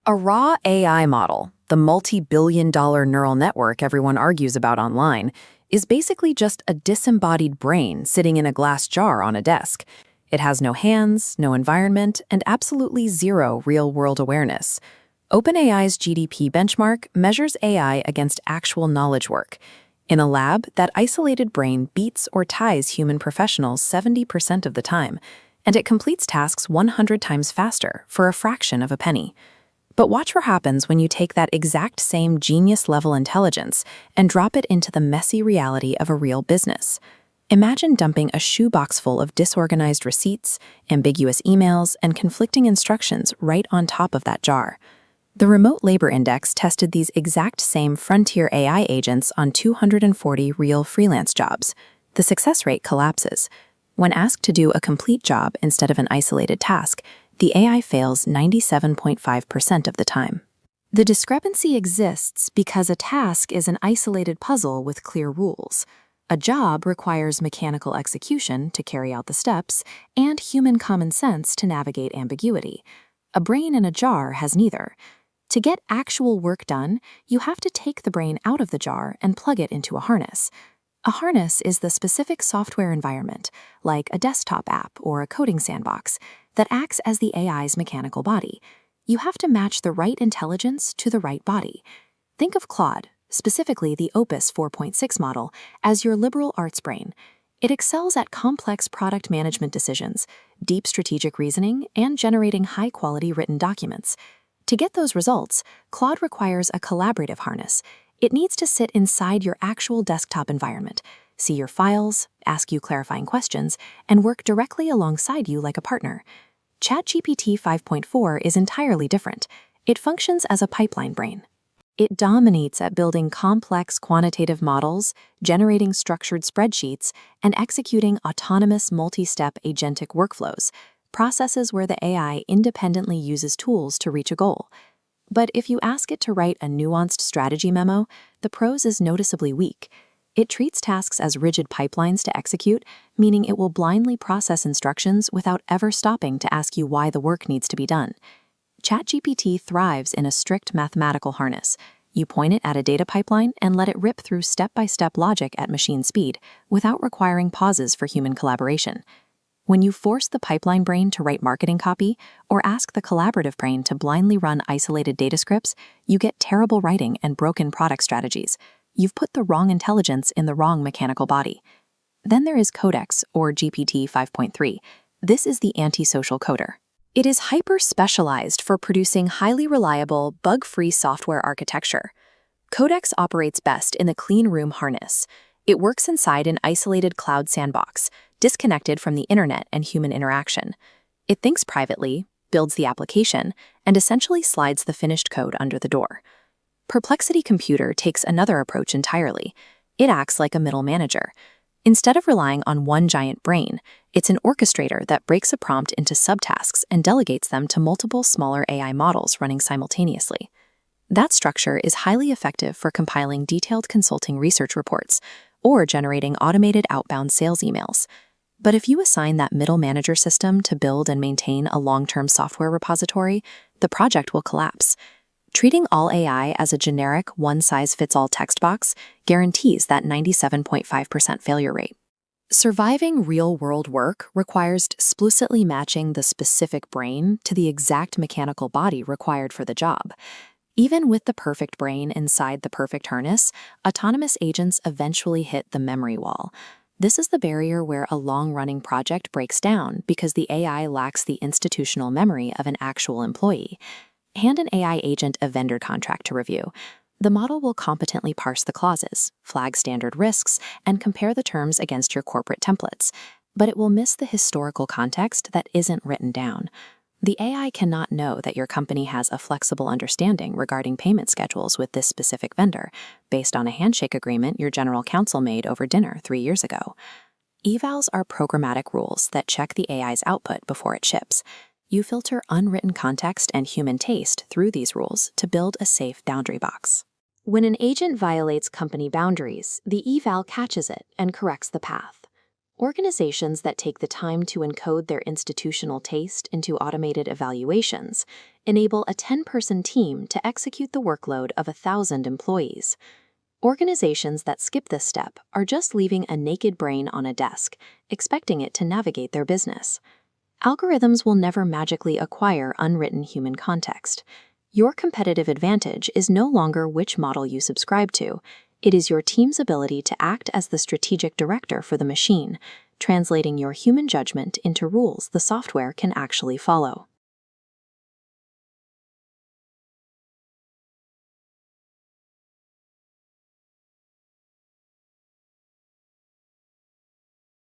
A raw AI model, the multi-billion-dollar neural network everyone argues about online, is basically just a disembodied brain sitting in a glass jar on a desk. It has no hands, no environment, and absolutely zero real-world awareness. OpenAI's GDP benchmark measures AI against actual knowledge work. In a lab, that isolated brain beats or ties human professionals 70% of the time, and it completes tasks 100 times faster for a fraction of a penny. But watch what happens when you take that exact same genius-level intelligence and drop it into the messy reality of a real business. Imagine dumping a shoebox full of disorganized receipts, ambiguous emails, and conflicting instructions right on top of that jar. The Remote Labor Index tested these exact same frontier AI agents on 240 real freelance jobs. The success rate collapses. When asked to do a complete job instead of an isolated task, the AI fails 97.5% of the time. The discrepancy exists because a task is an isolated puzzle with clear rules. A job requires mechanical execution to carry out the steps and human common sense to navigate ambiguity. A brain in a jar has neither. To get actual work done, you have to take the brain out of the jar and plug it into a harness. A harness is the specific software environment, like a desktop app or a coding sandbox, that acts as the AI's mechanical body. You have to match the right intelligence to the right body. Think of Claude, specifically the Opus 4.6 model, as your liberal arts brain. It excels at complex product management decisions, deep strategic reasoning, and generating high-quality written documents. To get those results, Claude requires a collaborative harness. It needs to sit inside your actual desktop environment, see your files, ask you clarifying questions, and work directly alongside you like a partner. ChatGPT 5.4 is entirely different. It functions as a pipeline brain. It dominates at building complex quantitative models, generating structured spreadsheets, and executing autonomous multi-step agentic workflows, processes where the AI independently uses tools to reach a goal. But if you ask it to write a nuanced strategy memo, the prose is noticeably weak. It treats tasks as rigid pipelines to execute, meaning it will blindly process instructions without ever stopping to ask you why the work needs to be done. ChatGPT thrives in a strict mathematical harness. You point it at a data pipeline and let it rip through step-by-step logic at machine speed without requiring pauses for human collaboration. When you force the pipeline brain to write marketing copy or ask the collaborative brain to blindly run isolated data scripts, you get terrible writing and broken product strategies. You've put the wrong intelligence in the wrong mechanical body. Then there is Codex, or GPT 5.3. This is the antisocial coder. It is hyper-specialized for producing highly reliable, bug-free software architecture. Codex operates best in the clean room harness. It works inside an isolated cloud sandbox, disconnected from the internet and human interaction. It thinks privately, builds the application, and essentially slides the finished code under the door. Perplexity Computer takes another approach entirely. It acts like a middle manager. Instead of relying on one giant brain, it's an orchestrator that breaks a prompt into subtasks and delegates them to multiple smaller AI models running simultaneously. That structure is highly effective for compiling detailed consulting research reports or generating automated outbound sales emails. But if you assign that middle manager system to build and maintain a long-term software repository, the project will collapse. Treating all AI as a generic one-size-fits-all text box guarantees that 97.5% failure rate. Surviving real-world work requires explicitly matching the specific brain to the exact mechanical body required for the job. Even with the perfect brain inside the perfect harness, autonomous agents eventually hit the memory wall. This is the barrier where a long-running project breaks down because the AI lacks the institutional memory of an actual employee. Hand an AI agent a vendor contract to review. The model will competently parse the clauses, flag standard risks, and compare the terms against your corporate templates, but it will miss the historical context that isn't written down. The AI cannot know that your company has a flexible understanding regarding payment schedules with this specific vendor, based on a handshake agreement your general counsel made over dinner 3 years ago. Evals are programmatic rules that check the AI's output before it ships. You filter unwritten context and human taste through these rules to build a safe boundary box. When an agent violates company boundaries, the eval catches it and corrects the path. Organizations that take the time to encode their institutional taste into automated evaluations enable a 10-person team to execute the workload of 1,000 employees. Organizations that skip this step are just leaving a naked brain on a desk, expecting it to navigate their business. Algorithms will never magically acquire unwritten human context. Your competitive advantage is no longer which model you subscribe to. It is your team's ability to act as the strategic director for the machine, translating your human judgment into rules the software can actually follow.